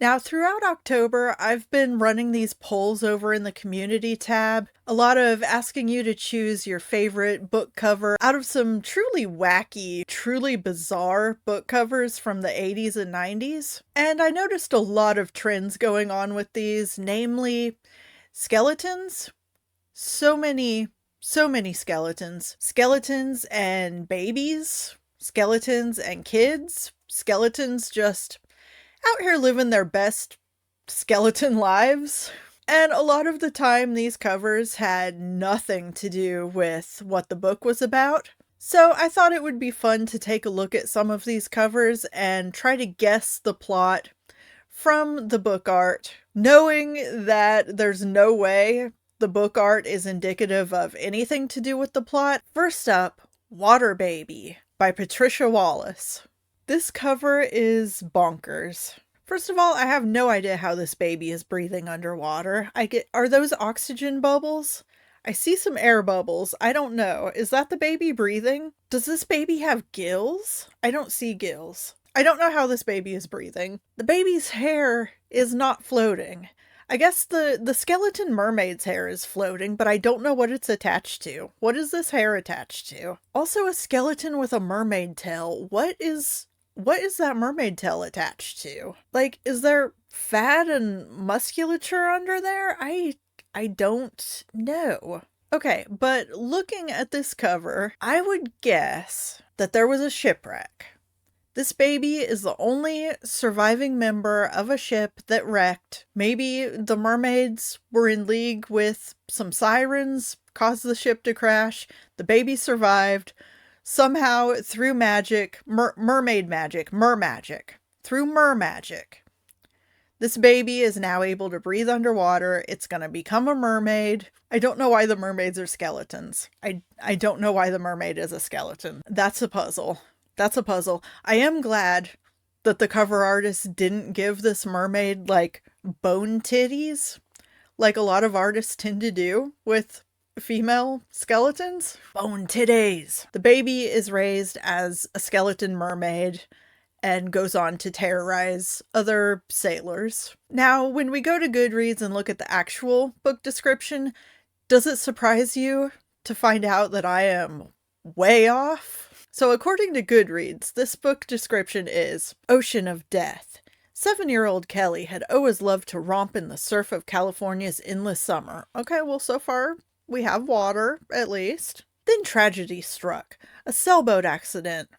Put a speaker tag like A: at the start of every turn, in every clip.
A: Now, throughout October, I've been running these polls over in the community tab. A lot of asking you to choose your favorite book cover out of some truly wacky, truly bizarre book covers from the 80s and 90s. And I noticed a lot of trends going on with these, namely skeletons. So many skeletons. Skeletons and babies, skeletons and kids, skeletons just out here living their best skeleton lives. And a lot of the time, these covers had nothing to do with what the book was about. So I thought it would be fun to take a look at some of these covers and try to guess the plot from the book art, knowing that there's no way the book art is indicative of anything to do with the plot. First up, Water Baby by Patricia Wallace. This cover is bonkers. First of all, I have no idea how this baby is breathing underwater. Are those oxygen bubbles? I see some air bubbles. I don't know. Is that the baby breathing? Does this baby have gills? I don't see gills. I don't know how this baby is breathing. The baby's hair is not floating. I guess the skeleton mermaid's hair is floating, but I don't know what it's attached to. What is this hair attached to? Also a skeleton with a mermaid tail. What is that mermaid tail attached to? Like, is there fat and musculature under there? I don't know. Okay, but looking at this cover, I would guess that there was a shipwreck. This baby is the only surviving member of a ship that wrecked. Maybe the mermaids were in league with some sirens, caused the ship to crash. The baby survived. Somehow, through magic, mermaid magic, through mer magic, this baby is now able to breathe underwater. It's going to become a mermaid. I don't know why the mermaids are skeletons. I don't know why the mermaid is a skeleton. That's a puzzle. I am glad that the cover artist didn't give this mermaid, like, bone titties, like a lot of artists tend to do with female skeletons. Bone titties. The baby is raised as a skeleton mermaid and goes on to terrorize other sailors. Now, when we go to Goodreads and look at the actual book description, does it surprise you to find out that I am way off? So according to Goodreads, this book description is Ocean of Death. 7-year-old Kelly had always loved to romp in the surf of California's endless summer. Okay, well, so far we have water, at least. Then tragedy struck. A sailboat accident.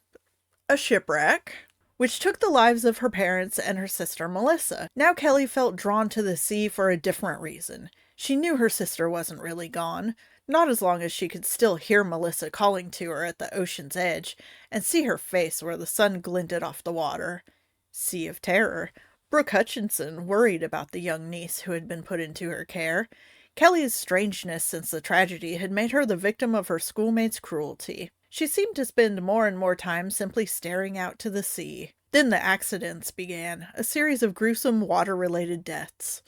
A: A shipwreck, which took the lives of her parents and her sister Melissa. Now Kelly felt drawn to the sea for a different reason. She knew her sister wasn't really gone. Not as long as she could still hear Melissa calling to her at the ocean's edge and see her face where the sun glinted off the water. Sea of terror. Brooke Hutchinson worried about the young niece who had been put into her care. Kelly's strangeness since the tragedy had made her the victim of her schoolmates' cruelty. She seemed to spend more and more time simply staring out to the sea. Then the accidents began, a series of gruesome water-related deaths.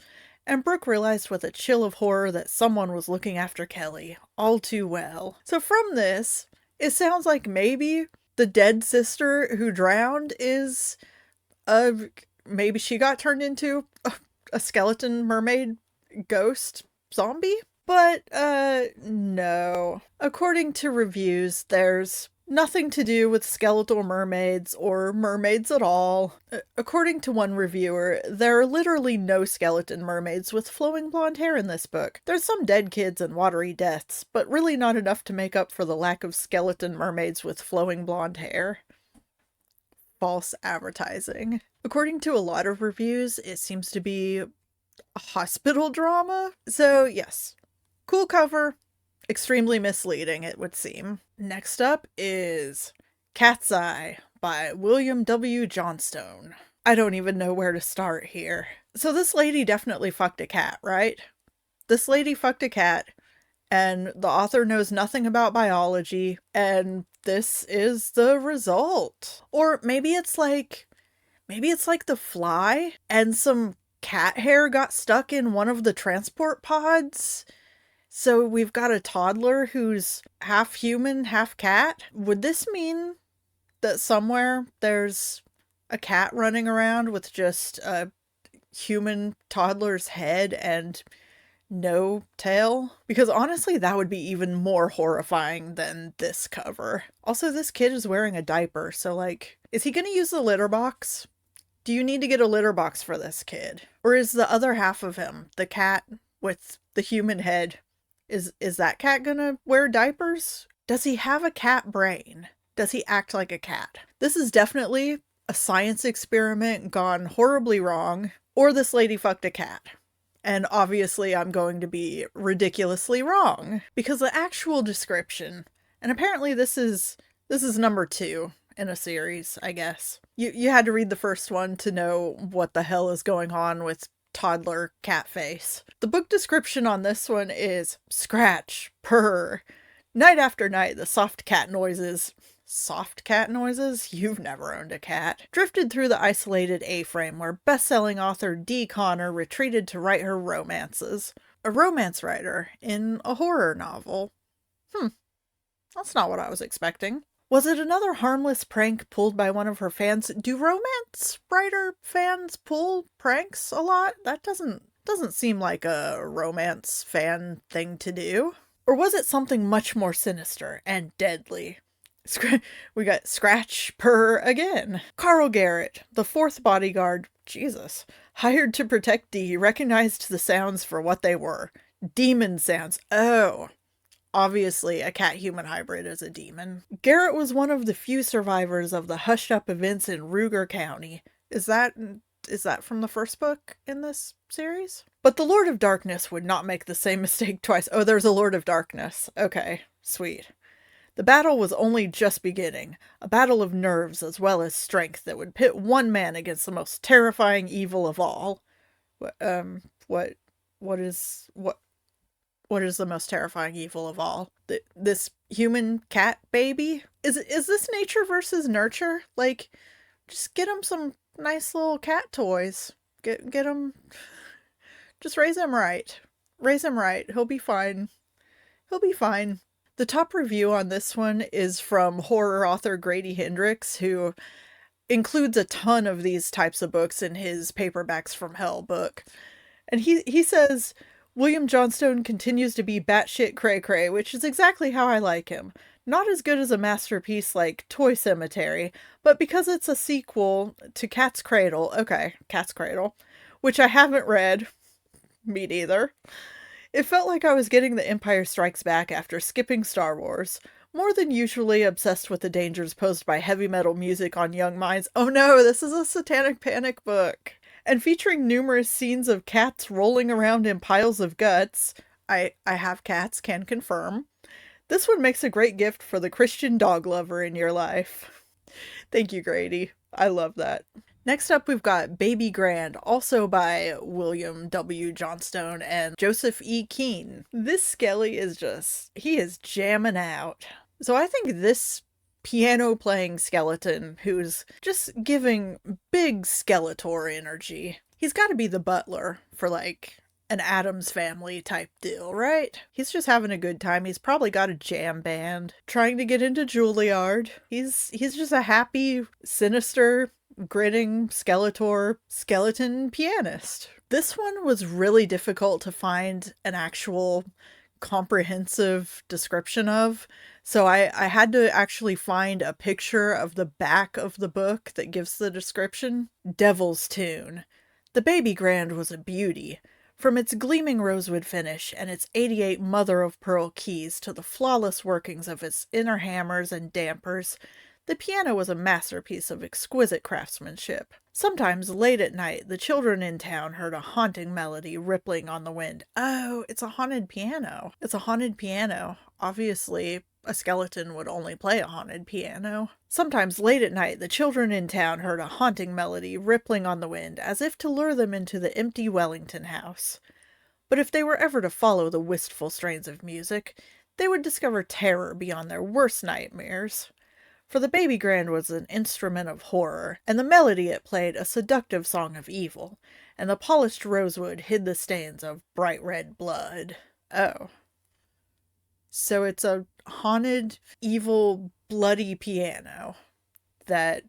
A: And Brooke realized with a chill of horror that someone was looking after Kelly all too well. So from this, it sounds like maybe the dead sister who drowned is maybe she got turned into a skeleton mermaid ghost zombie? But, no. According to reviews, there's nothing to do with skeletal mermaids or mermaids at all. According to one reviewer, there are literally no skeleton mermaids with flowing blonde hair in this book. There's some dead kids and watery deaths, but really not enough to make up for the lack of skeleton mermaids with flowing blonde hair. False advertising. According to a lot of reviews, it seems to be a hospital drama. So, yes. Cool cover. Extremely misleading, it would seem. Next up is Cat's Eye by William W. Johnstone. I don't even know where to start here. So this lady definitely fucked a cat, right? This lady fucked a cat, and the author knows nothing about biology, and this is the result. Or maybe it's like The Fly, and some cat hair got stuck in one of the transport pods. So we've got a toddler who's half human, half cat. Would this mean that somewhere there's a cat running around with just a human toddler's head and no tail? Because honestly, that would be even more horrifying than this cover. Also, this kid is wearing a diaper, so like, is he gonna use the litter box? Do you need to get a litter box for this kid? Or is the other half of him, the cat with the human head, is that cat gonna wear diapers? Does he have a cat brain? Does he act like a cat? This is definitely a science experiment gone horribly wrong, or this lady fucked a cat. And obviously I'm going to be ridiculously wrong, because the actual description, and apparently this is number 2 in a series, I guess. You had to read the first one to know what the hell is going on with toddler cat face. The book description on this one is scratch, purr, night after night the soft cat noises. Soft cat noises? You've never owned a cat. Drifted through the isolated A-frame where best-selling author Dee Conner retreated to write her romances. A romance writer in a horror novel. That's not what I was expecting. Was it another harmless prank pulled by one of her fans? Do romance writer fans pull pranks a lot? That doesn't seem like a romance fan thing to do. Or was it something much more sinister and deadly? We got scratch, purr again. Carl Garrett, the 4th bodyguard, Jesus, hired to protect Dee, recognized the sounds for what they were. Demon sounds. Oh. Obviously, a cat-human hybrid is a demon. Garrett was one of the few survivors of the hushed-up events in Ruger County. Is that from the first book in this series? But the Lord of Darkness would not make the same mistake twice. Oh, there's a Lord of Darkness. Okay, sweet. The battle was only just beginning, a battle of nerves as well as strength that would pit one man against the most terrifying evil of all. What is the most terrifying evil of all? This human cat baby? Is this nature versus nurture? Like, just get him some nice little cat toys. Get him, just raise him right. Raise him right. He'll be fine. He'll be fine. The top review on this one is from horror author Grady Hendrix, who includes a ton of these types of books in his Paperbacks from Hell book. And he says, William Johnstone continues to be batshit cray-cray, which is exactly how I like him. Not as good as a masterpiece like Toy Cemetery, but because it's a sequel to Cat's Cradle, which I haven't read, me neither. It felt like I was getting The Empire Strikes Back after skipping Star Wars. More than usually obsessed with the dangers posed by heavy metal music on young minds. Oh no, this is a Satanic Panic book. And featuring numerous scenes of cats rolling around in piles of guts. I have cats, can confirm. This one makes a great gift for the Christian dog lover in your life. Thank you, Grady. I love that. Next up, we've got Baby Grand, also by William W. Johnstone and Joseph E. Keene. This Skelly he is jamming out. So I think this piano-playing skeleton who's just giving big Skeletor energy. He's got to be the butler for, like, an Addams Family type deal, right? He's just having a good time. He's probably got a jam band, trying to get into Juilliard. He's just a happy, sinister, grinning skeleton pianist. This one was really difficult to find an actual comprehensive description of, so I had to actually find a picture of the back of the book that gives the description. Devil's Tune. The Baby Grand was a beauty. From its gleaming rosewood finish and its 88 mother-of-pearl keys to the flawless workings of its inner hammers and dampers, the piano was a masterpiece of exquisite craftsmanship. Sometimes late at night, the children in town heard a haunting melody rippling on the wind. Oh, it's a haunted piano. It's a haunted piano. Obviously, a skeleton would only play a haunted piano. Sometimes late at night, the children in town heard a haunting melody rippling on the wind, as if to lure them into the empty Wellington house. But if they were ever to follow the wistful strains of music, they would discover terror beyond their worst nightmares. For the Baby Grand was an instrument of horror, and the melody it played a seductive song of evil, and the polished rosewood hid the stains of bright red blood. Oh. So it's a haunted, evil, bloody piano that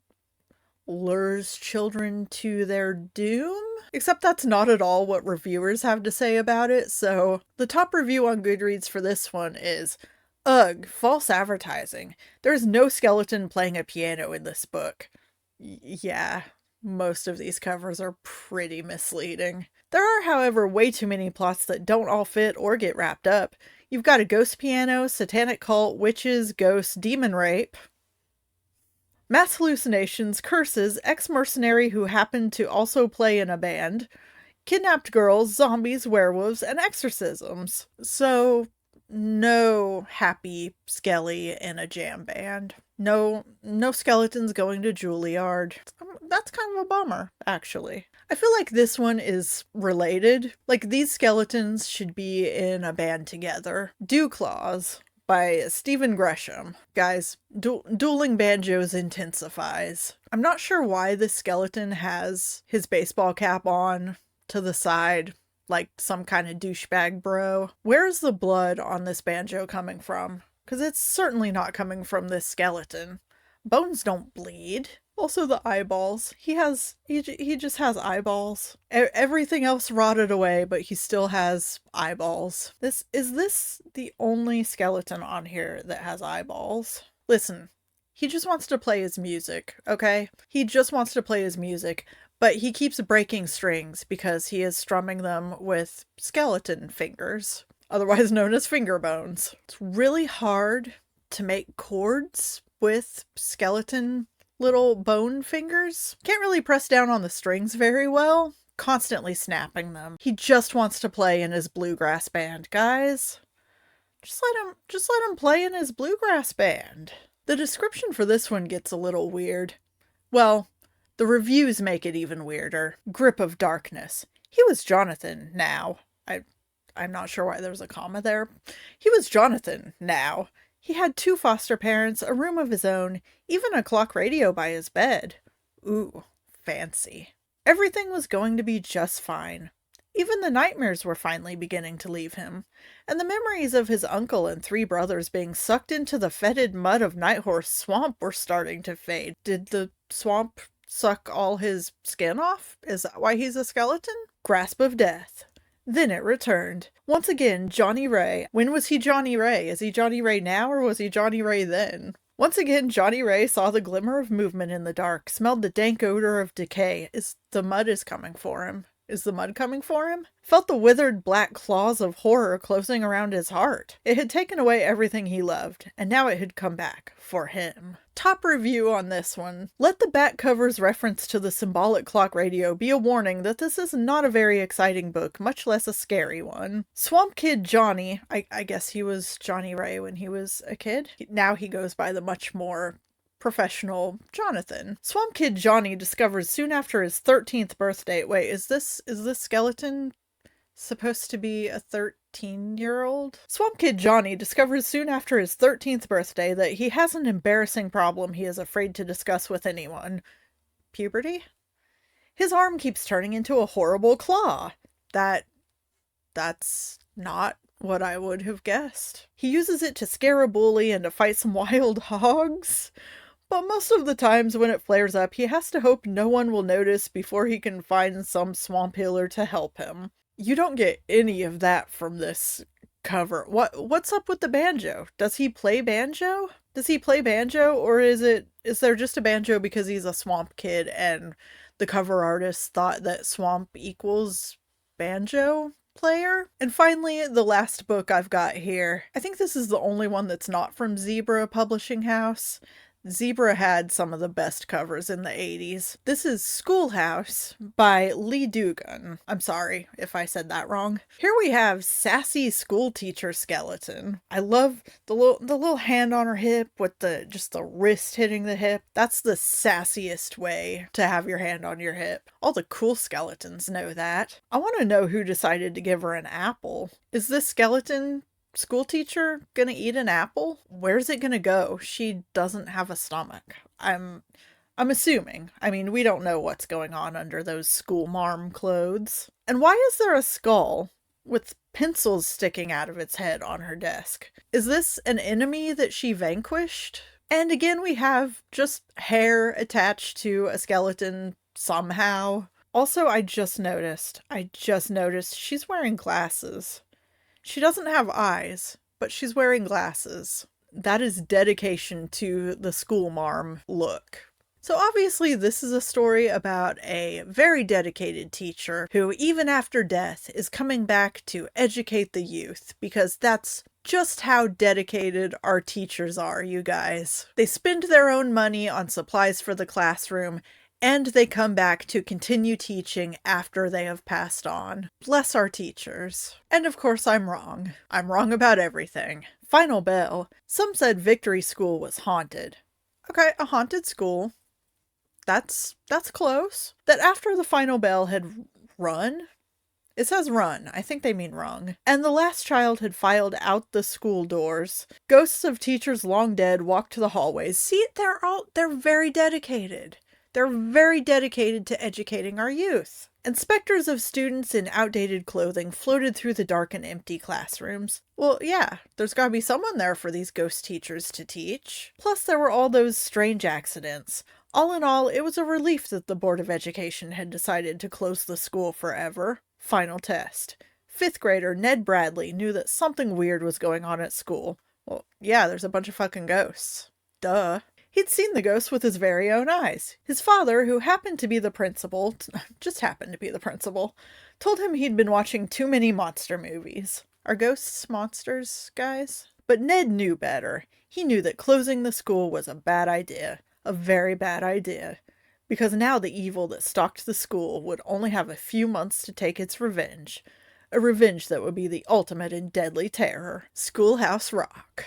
A: lures children to their doom. Except that's not at all what reviewers have to say about it, so the top review on Goodreads for this one is, "Ugh, false advertising. There's no skeleton playing a piano in this book." Yeah, most of these covers are pretty misleading. There are, however, way too many plots that don't all fit or get wrapped up. You've got a ghost piano, satanic cult, witches, ghosts, demon rape, mass hallucinations, curses, ex-mercenary who happened to also play in a band, kidnapped girls, zombies, werewolves, and exorcisms. So, no happy Skelly in a jam band. No skeletons going to Juilliard. That's kind of a bummer, actually. I feel like this one is related. Like, these skeletons should be in a band together. Dew Claws by Stephen Gresham. Guys, dueling banjos intensifies. I'm not sure why this skeleton has his baseball cap on to the side, like some kind of douchebag bro. Where's the blood on this banjo coming from? Because it's certainly not coming from this skeleton. Bones don't bleed. Also the eyeballs. He just has eyeballs. Everything else rotted away, but he still has eyeballs. Is this the only skeleton on here that has eyeballs? Listen, he just wants to play his music, okay? He just wants to play his music, but he keeps breaking strings because he is strumming them with skeleton fingers, otherwise known as finger bones. It's really hard to make chords with skeleton little bone fingers. Can't really press down on the strings very well. Constantly snapping them. He just wants to play in his bluegrass band, guys. Just let him play in his bluegrass band. The description for this one gets a little weird. Well, the reviews make it even weirder. Grip of darkness. He was Jonathan now. I'm not sure why there was a comma there. He was Jonathan now. He had 2 foster parents, a room of his own, even a clock radio by his bed. Ooh, fancy. Everything was going to be just fine. Even the nightmares were finally beginning to leave him, and the memories of his uncle and 3 brothers being sucked into the fetid mud of Nighthorse Swamp were starting to fade. Did the swamp suck all his skin off? Is that why he's a skeleton? Grasp of death. Then it returned. Once again, Johnny Ray. When was he Johnny Ray? Is he Johnny Ray now, or was he Johnny Ray then? Once again, Johnny Ray saw the glimmer of movement in the dark, smelled the dank odor of decay. The mud coming for him? Is the mud coming for him? Felt the withered black claws of horror closing around his heart. It had taken away everything he loved, and now it had come back for him. Top review on this one. Let the back cover's reference to the symbolic clock radio be a warning that this is not a very exciting book, much less a scary one. Swamp Kid Johnny, I guess he was Johnny Ray when he was a kid. Now he goes by the much more professional Jonathan. Swamp Kid Johnny discovers soon after his 13th birthday. Wait, is this skeleton supposed to be a 13-year-old? Swamp Kid Johnny discovers soon after his 13th birthday that he has an embarrassing problem he is afraid to discuss with anyone. Puberty? His arm keeps turning into a horrible claw. That's not what I would have guessed. He uses it to scare a bully and to fight some wild hogs. But most of the times when it flares up, he has to hope no one will notice before he can find some swamp healer to help him. You don't get any of that from this cover. What's up with the banjo? Does he play banjo? Or is there just a banjo because he's a swamp kid and the cover artist thought that swamp equals banjo player? And finally, the last book I've got here. I think this is the only one that's not from Zebra Publishing House. Zebra had some of the best covers in the 80s. This is Schoolhouse by Lee Dugan. I'm sorry if I said that wrong. Here we have sassy school teacher skeleton. I love the little hand on her hip with the wrist hitting the hip. That's the sassiest way to have your hand on your hip. All the cool skeletons know that. I want to know who decided to give her an apple. Is this skeleton school teacher gonna eat an apple? Where's it gonna go? She doesn't have a stomach. I'm assuming. I mean, we don't know what's going on under those school marm clothes. And why is there a skull with pencils sticking out of its head on her desk? Is this an enemy that she vanquished And again, we have just hair attached to a skeleton somehow. Also, I just noticed she's wearing glasses. She doesn't have eyes, but she's wearing glasses. That is dedication to the school marm look. So obviously this is a story about a very dedicated teacher who, even after death, is coming back to educate the youth, because that's just how dedicated our teachers are, you guys. They spend their own money on supplies for the classroom, and they come back to continue teaching after they have passed on. Bless our teachers. And of course I'm wrong. I'm wrong about everything. Final bell. Some said Victory School was haunted. Okay, a haunted school. That's close. That after the final bell had run, it says run, I think they mean rung, and the last child had filed out the school doors, ghosts of teachers long dead walked to the hallways. See, they're very dedicated. They're very dedicated to educating our youth. And specters of students in outdated clothing floated through the dark and empty classrooms. Well, yeah, there's gotta be someone there for these ghost teachers to teach. Plus, there were all those strange accidents. All in all, it was a relief that the Board of Education had decided to close the school forever. Final test. 5th grader Ned Bradley knew that something weird was going on at school. Well, yeah, there's a bunch of fucking ghosts. Duh. He'd seen the ghosts with his very own eyes. His father, who happened to be the principal, just happened to be the principal, told him he'd been watching too many monster movies. Are ghosts monsters, guys? But Ned knew better. He knew that closing the school was a bad idea. A very bad idea. Because now the evil that stalked the school would only have a few months to take its revenge. A revenge that would be the ultimate in deadly terror. Schoolhouse Rock.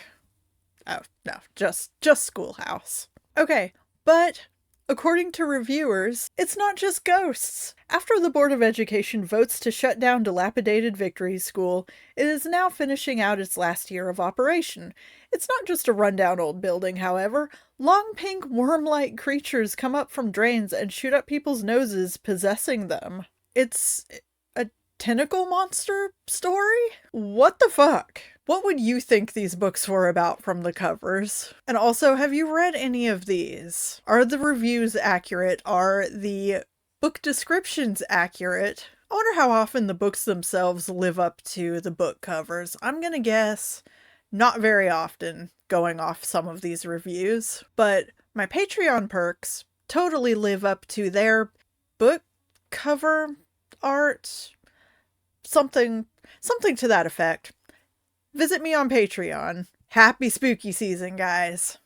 A: Oh, no, just Schoolhouse. Okay, but according to reviewers, it's not just ghosts. After the Board of Education votes to shut down dilapidated Victory School, it is now finishing out its last year of operation. It's not just a rundown old building, however. Long pink worm-like creatures come up from drains and shoot up people's noses, possessing them. It's a tentacle monster story? What the fuck? What would you think these books were about from the covers? And also, have you read any of these? Are the reviews accurate? Are the book descriptions accurate? I wonder how often the books themselves live up to the book covers. I'm gonna guess not very often, going off some of these reviews. But my Patreon perks totally live up to their book cover art. Something to that effect. Visit me on Patreon. Happy spooky season, guys.